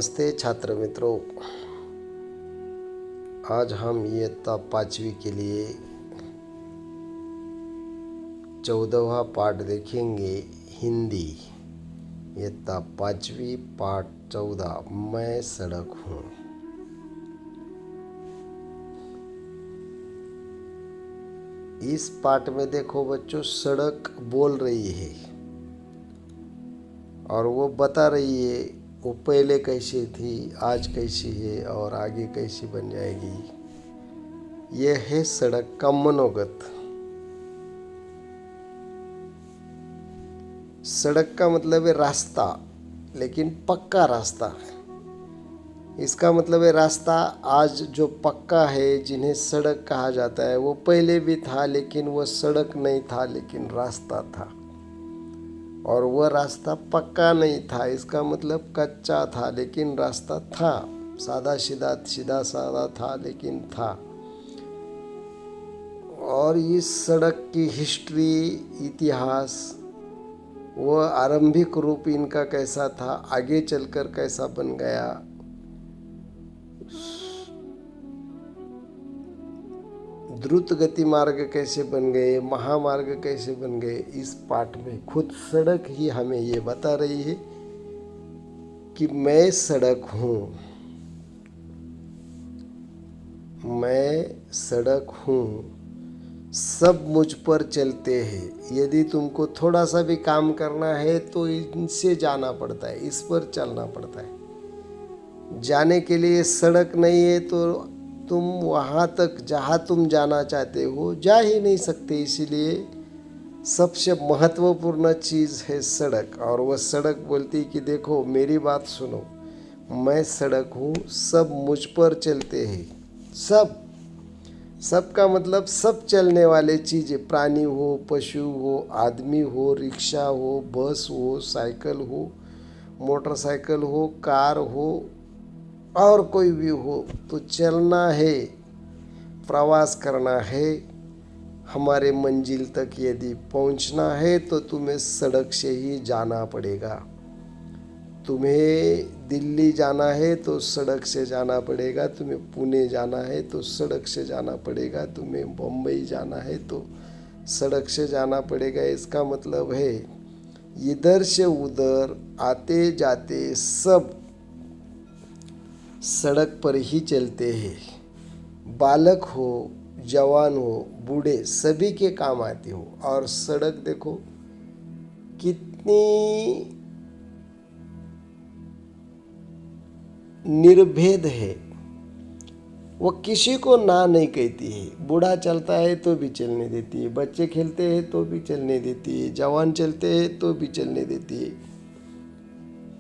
नमस्ते छात्र मित्रों। आज हम इयत्ता 5वीं के लिए 14वां पाठ देखेंगे। हिंदी इयत्ता 5वीं पाठ 14 मैं सड़क हूँ। इस पाठ में देखो बच्चों, सड़क बोल रही है और वो बता रही है वो पहले कैसी थी, आज कैसी है और आगे कैसी बन जाएगी। यह है सड़क का मनोगत। सड़क का मतलब है रास्ता, लेकिन पक्का रास्ता। इसका मतलब है रास्ता आज जो पक्का है, जिन्हें सड़क कहा जाता है, वो पहले भी था लेकिन वो सड़क नहीं था, लेकिन रास्ता था। और वह रास्ता पक्का नहीं था, इसका मतलब कच्चा था लेकिन रास्ता था। सादा सीधा सादा था लेकिन था। और इस सड़क की हिस्ट्री, इतिहास, वह आरंभिक रूप इनका कैसा था, आगे चलकर कैसा बन गया, द्रुत गति मार्ग कैसे बन गए, महामार्ग कैसे बन गए, इस पाठ में खुद सड़क ही हमें ये बता रही है कि मैं सड़क हूँ। मैं सड़क हूँ, सब मुझ पर चलते हैं। यदि तुमको थोड़ा सा भी काम करना है तो इनसे जाना पड़ता है, इस पर चलना पड़ता है। जाने के लिए सड़क नहीं है तो तुम वहाँ तक जहाँ तुम जाना चाहते हो जा ही नहीं सकते। इसीलिए सबसे महत्वपूर्ण चीज़ है सड़क। और वह सड़क बोलती कि देखो मेरी बात सुनो, मैं सड़क हूँ, सब मुझ पर चलते हैं। सब का मतलब सब चलने वाले चीज़ें, प्राणी हो, पशु हो, आदमी हो, रिक्शा हो, बस हो, साइकिल हो, मोटरसाइकिल हो, कार हो और कोई भी हो, तो चलना है, प्रवास करना है। हमारे मंजिल तक यदि पहुंचना है तो तुम्हें सड़क से ही जाना पड़ेगा। तुम्हें दिल्ली जाना है तो सड़क से जाना पड़ेगा, तुम्हें पुणे जाना है तो सड़क से जाना पड़ेगा, तुम्हें बम्बई जाना है तो सड़क से जाना पड़ेगा। इसका मतलब है इधर से उधर आते जाते सब सड़क पर ही चलते हैं। बालक हो, जवान हो, बूढ़े, सभी के काम आती हो। और सड़क देखो कितनी निर्भेद है, वो किसी को ना नहीं कहती है। बूढ़ा चलता है तो भी चलने देती है, बच्चे खेलते हैं तो भी चलने देती है, जवान चलते हैं तो भी चलने देती है,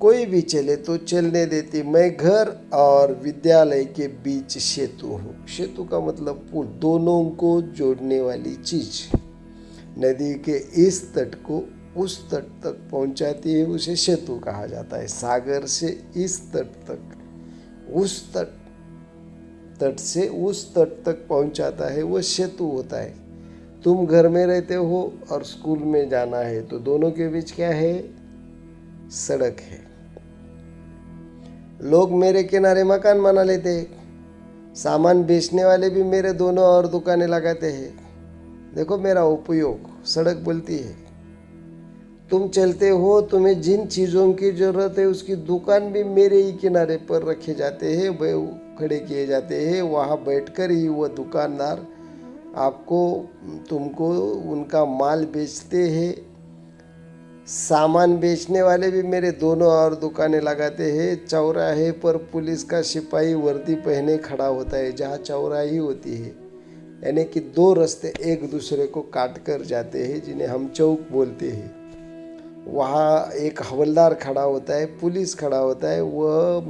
कोई भी चले तो चलने देती। मैं घर और विद्यालय के बीच सेतु हूँ। सेतु का मतलब पुल, दोनों को जोड़ने वाली चीज। नदी के इस तट को उस तट तक पहुंचाती है, उसे सेतु कहा जाता है। सागर से इस तट तक, उस तट से उस तट तक पहुंचाता है, वो सेतु होता है। तुम घर में रहते हो और स्कूल में जाना है तो दोनों के बीच क्या है? सड़क है। लोग मेरे किनारे मकान बना लेते हैं, सामान बेचने वाले भी मेरे दोनों और दुकानें लगाते हैं। देखो मेरा उपयोग, सड़क बोलती है। तुम चलते हो, तुम्हें जिन चीज़ों की जरूरत है उसकी दुकान भी मेरे ही किनारे पर रखे जाते हैं, खड़े किए जाते हैं। वहाँ बैठकर ही वह दुकानदार तुमको उनका माल बेचते हैं। सामान बेचने वाले भी मेरे दोनों और दुकानें लगाते हैं। चौराहे पर पुलिस का सिपाही वर्दी पहने खड़ा होता है, जहाँ चौराही होती है, यानी कि दो रास्ते एक दूसरे को काट कर जाते हैं, जिन्हें हम चौक बोलते हैं। वहाँ एक हवलदार खड़ा होता है, पुलिस खड़ा होता है। वह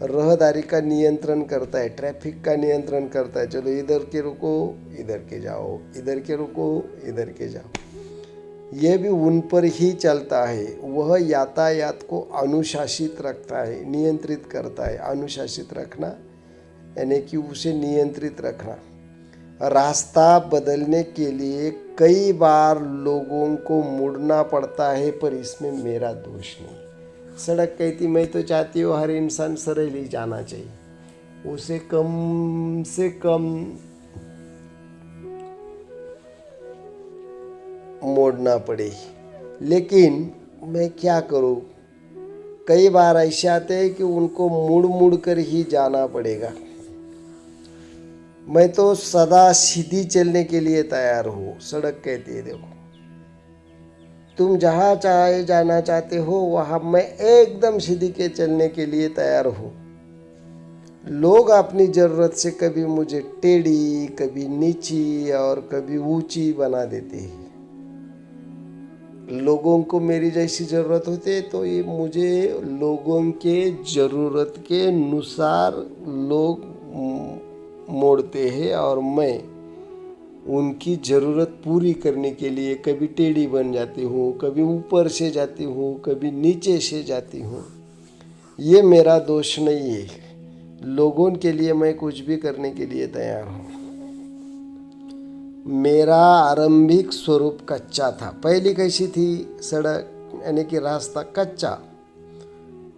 रहदारी का नियंत्रण करता है, ट्रैफिक का नियंत्रण करता है। चलो इधर के रुको, इधर के जाओ, इधर के रुको, इधर के जाओ। यह भी उन पर ही चलता है। वह यातायात को अनुशासित रखता है, नियंत्रित करता है। अनुशासित रखना यानी कि उसे नियंत्रित रखना। रास्ता बदलने के लिए कई बार लोगों को मुड़ना पड़ता है, पर इसमें मेरा दोष नहीं। सड़क कहती मैं तो चाहती हूँ हर इंसान सरल ही जाना चाहिए, उसे कम से कम मोड़ना पड़े। लेकिन मैं क्या करूँ, कई बार ऐसे आते हैं कि उनको मुड़ मुड़ कर ही जाना पड़ेगा। मैं तो सदा सीधी चलने के लिए तैयार हूँ। सड़क कहती है देखो, तुम जहाँ चाहे जाना चाहते हो वहाँ मैं एकदम सीधी के चलने के लिए तैयार हूँ। लोग अपनी ज़रूरत से कभी मुझे टेढ़ी, कभी नीची और कभी ऊंची बना देते हैं। लोगों को मेरी जैसी ज़रूरत होती है तो ये मुझे लोगों के ज़रूरत के अनुसार लोग मोड़ते हैं और मैं उनकी ज़रूरत पूरी करने के लिए कभी टेढ़ी बन जाती हूँ, कभी ऊपर से जाती हूँ, कभी नीचे से जाती हूँ। ये मेरा दोष नहीं है। लोगों के लिए मैं कुछ भी करने के लिए तैयार हूँ। मेरा आरंभिक स्वरूप कच्चा था। पहली कैसी थी सड़क, यानी कि रास्ता कच्चा,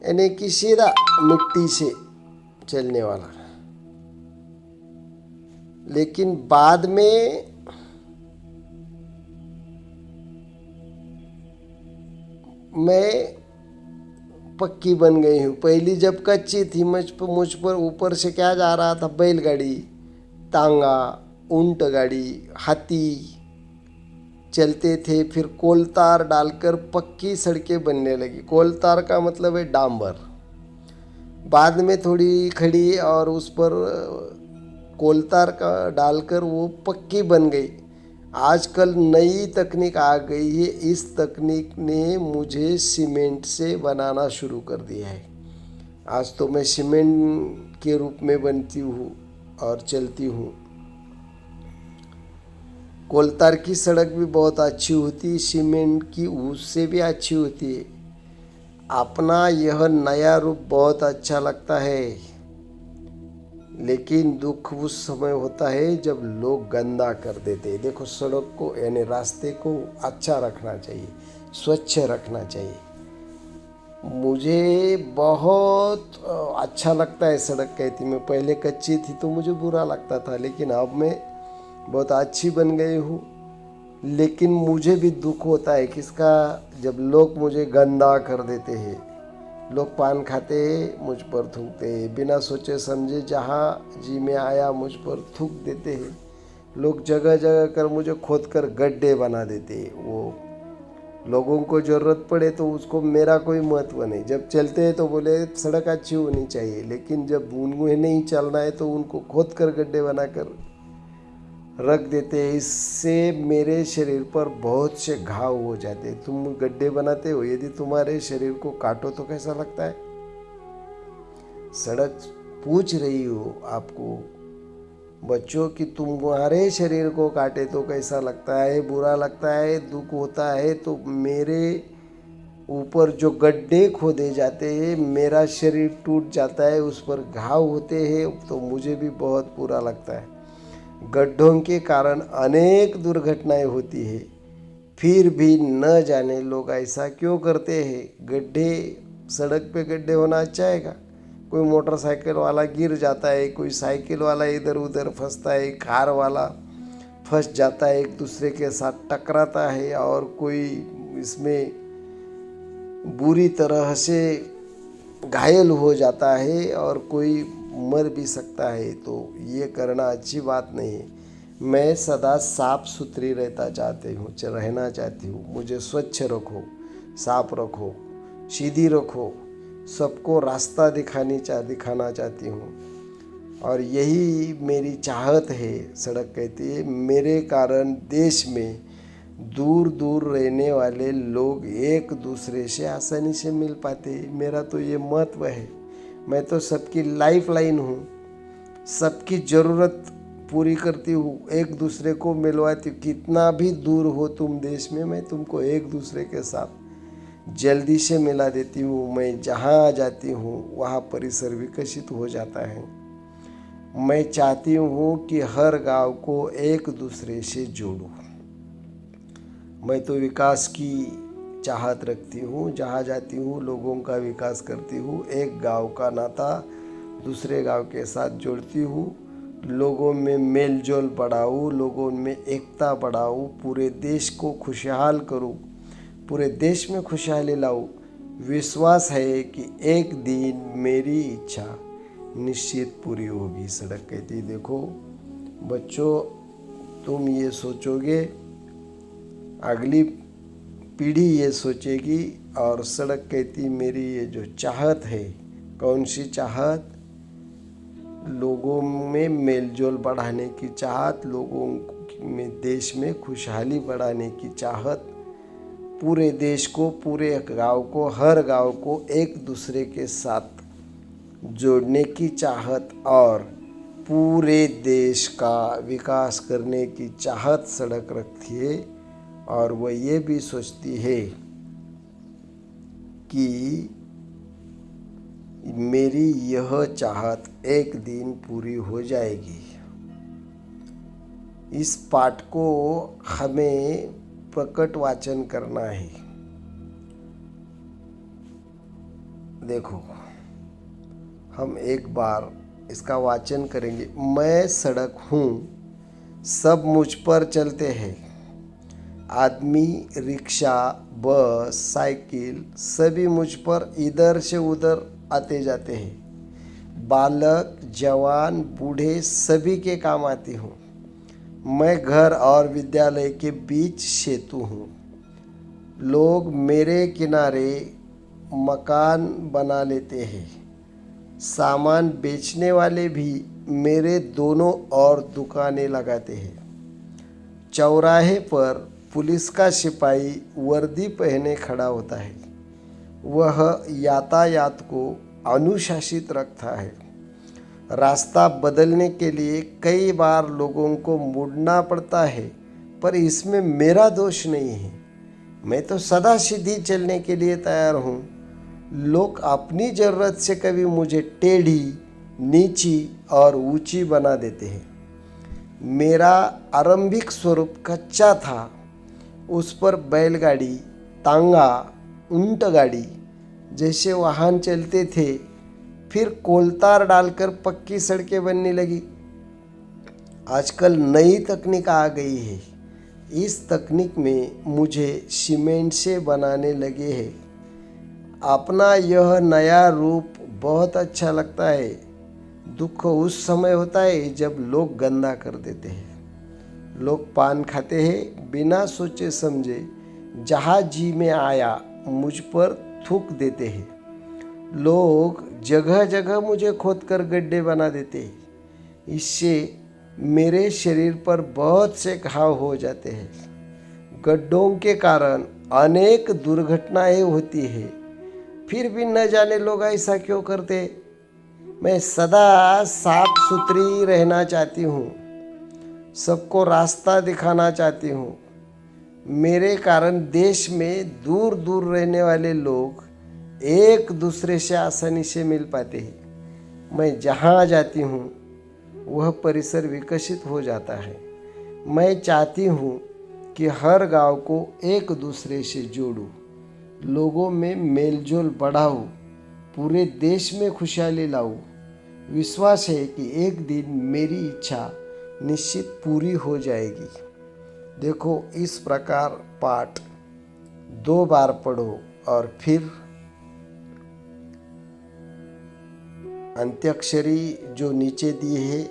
यानी कि सीधा मिट्टी से चलने वाला। लेकिन बाद में मैं पक्की बन गई हूँ। पहली जब कच्ची थी मुझ पर ऊपर से क्या जा रहा था, बैलगाड़ी, तांगा, ऊंट गाड़ी, हाथी चलते थे। फिर कोलतार डालकर पक्की सड़कें बनने लगी। कोलतार का मतलब है डांबर। बाद में थोड़ी खड़ी और उस पर कोलतार का डालकर वो पक्की बन गई। आजकल नई तकनीक आ गई है। इस तकनीक ने मुझे सीमेंट से बनाना शुरू कर दिया है। आज तो मैं सीमेंट के रूप में बनती हूँ और चलती हूँ। कोलतार की सड़क भी बहुत अच्छी होती है, सीमेंट की उससे भी अच्छी होती है। अपना यह नया रूप बहुत अच्छा लगता है, लेकिन दुख उस समय होता है जब लोग गंदा कर देते हैं। देखो, सड़क को यानी रास्ते को अच्छा रखना चाहिए, स्वच्छ रखना चाहिए। मुझे बहुत अच्छा लगता है सड़क कहती। मैं पहले कच्ची थी तो मुझे बुरा लगता था, लेकिन अब मैं बहुत अच्छी बन गई हूँ। लेकिन मुझे भी दुख होता है किसका, जब लोग मुझे गंदा कर देते हैं। लोग पान खाते हैं, मुझ पर थूकते हैं, बिना सोचे समझे जहाँ जी में आया मुझ पर थूक देते हैं। लोग जगह जगह कर मुझे खोद कर गड्ढे बना देते हैं। वो लोगों को ज़रूरत पड़े तो उसको मेरा कोई महत्व नहीं। जब चलते हैं तो बोले सड़क अच्छी होनी चाहिए, लेकिन जब उन्हें नहीं चलना है तो उनको खोद कर गड्ढे बना कर रख देते हैं। इससे मेरे शरीर पर बहुत से घाव हो जाते हैं। तुम गड्ढे बनाते हो, यदि तुम्हारे शरीर को काटो तो कैसा लगता है? सड़क पूछ रही हो आपको बच्चों कि तुम्हारे शरीर को काटे तो कैसा लगता है? बुरा लगता है, दुख होता है। तो मेरे ऊपर जो गड्ढे खोदे जाते हैं, मेरा शरीर टूट जाता है, उस पर घाव होते हैं, तो मुझे भी बहुत बुरा लगता है। गड्ढों के कारण अनेक दुर्घटनाएं होती है, फिर भी न जाने लोग ऐसा क्यों करते हैं। गड्ढे, सड़क पे गड्ढे होना अच्छा है क्या? कोई मोटरसाइकिल वाला गिर जाता है, कोई साइकिल वाला इधर उधर फंसता है, कार वाला फंस जाता है, एक दूसरे के साथ टकराता है, और कोई इसमें बुरी तरह से घायल हो जाता है और कोई मर भी सकता है। तो ये करना अच्छी बात नहीं है। मैं सदा साफ सुथरी रहना चाहती हूँ। मुझे स्वच्छ रखो, साफ रखो, सीधी रखो, सबको रास्ता दिखाना चाहती हूँ, और यही मेरी चाहत है। सड़क कहती है मेरे कारण देश में दूर दूर रहने वाले लोग एक दूसरे से आसानी से मिल पाते। मेरा तो ये महत्व है। मैं तो सबकी लाइफ लाइन हूँ, सबकी ज़रूरत पूरी करती हूँ, एक दूसरे को मिलवाती हूँ। कितना भी दूर हो तुम देश में, मैं तुमको एक दूसरे के साथ जल्दी से मिला देती हूँ। मैं जहाँ जाती हूँ वहाँ परिसर विकसित हो जाता है। मैं चाहती हूँ कि हर गांव को एक दूसरे से जोड़ूं। मैं तो विकास की चाहत रखती हूँ। जहाँ जाती हूँ लोगों का विकास करती हूँ। एक गांव का नाता दूसरे गांव के साथ जोड़ती हूँ। लोगों में मेल जोल बढ़ाऊँ, लोगों में एकता बढ़ाऊँ, पूरे देश को खुशहाल करूँ, पूरे देश में खुशहाली लाऊँ। विश्वास है कि एक दिन मेरी इच्छा निश्चित पूरी होगी। सड़क कहती देखो बच्चों, तुम ये सोचोगे, अगली पीढ़ी ये सोचेगी। और सड़क कहती मेरी ये जो चाहत है, कौन सी चाहत? लोगों में मेलजोल बढ़ाने की चाहत, लोगों में देश में खुशहाली बढ़ाने की चाहत, पूरे देश को, पूरे गांव को, हर गांव को एक दूसरे के साथ जोड़ने की चाहत और पूरे देश का विकास करने की चाहत सड़क रखती है। और वह ये भी सोचती है कि मेरी यह चाहत एक दिन पूरी हो जाएगी। इस पाठ को हमें प्रकट वाचन करना है। देखो, हम एक बार इसका वाचन करेंगे। मैं सड़क हूँ, सब मुझ पर चलते हैं। आदमी, रिक्शा, बस, साइकिल सभी मुझ पर इधर से उधर आते जाते हैं। बालक, जवान, बूढ़े सभी के काम आती हूँ। मैं घर और विद्यालय के बीच सेतु हूँ। लोग मेरे किनारे मकान बना लेते हैं। सामान बेचने वाले भी मेरे दोनों ओर दुकानें लगाते हैं। चौराहे पर पुलिस का सिपाही वर्दी पहने खड़ा होता है। वह यातायात को अनुशासित रखता है। रास्ता बदलने के लिए कई बार लोगों को मुड़ना पड़ता है, पर इसमें मेरा दोष नहीं है। मैं तो सदा सीधी चलने के लिए तैयार हूँ। लोग अपनी ज़रूरत से कभी मुझे टेढ़ी, नीची और ऊंची बना देते हैं। मेरा आरंभिक स्वरूप कच्चा था। उस पर बैलगाड़ी, तांगा, ऊंट गाड़ी जैसे वाहन चलते थे। फिर कोलतार डालकर पक्की सड़कें बनने लगी। आजकल नई तकनीक आ गई है। इस तकनीक में मुझे सीमेंट से बनाने लगे हैं। अपना यह नया रूप बहुत अच्छा लगता है। दुख उस समय होता है जब लोग गंदा कर देते हैं। लोग पान खाते हैं, बिना सोचे समझे जहाँ जी में आया मुझ पर थूक देते हैं। लोग जगह जगह मुझे खोदकर गड्ढे बना देते हैं। इससे मेरे शरीर पर बहुत से घाव हो जाते हैं। गड्ढों के कारण अनेक दुर्घटनाएं होती हैं। फिर भी न जाने लोग ऐसा क्यों करते। मैं सदा साफ सुथरी रहना चाहती हूँ, सबको रास्ता दिखाना चाहती हूँ। मेरे कारण देश में दूर दूर रहने वाले लोग एक दूसरे से आसानी से मिल पाते हैं। मैं जहाँ जाती हूँ वह परिसर विकसित हो जाता है। मैं चाहती हूँ कि हर गांव को एक दूसरे से जोड़ूं, लोगों में मेलजोल बढ़ाऊं, पूरे देश में खुशहाली लाऊं। विश्वास है कि एक दिन मेरी इच्छा निश्चित पूरी हो जाएगी। देखो, इस प्रकार पाठ 2 बार पढ़ो और फिर अंत्याक्षरी जो नीचे दी है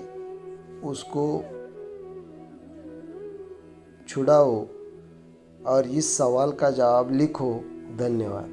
उसको छुड़ाओ और इस सवाल का जवाब लिखो। धन्यवाद।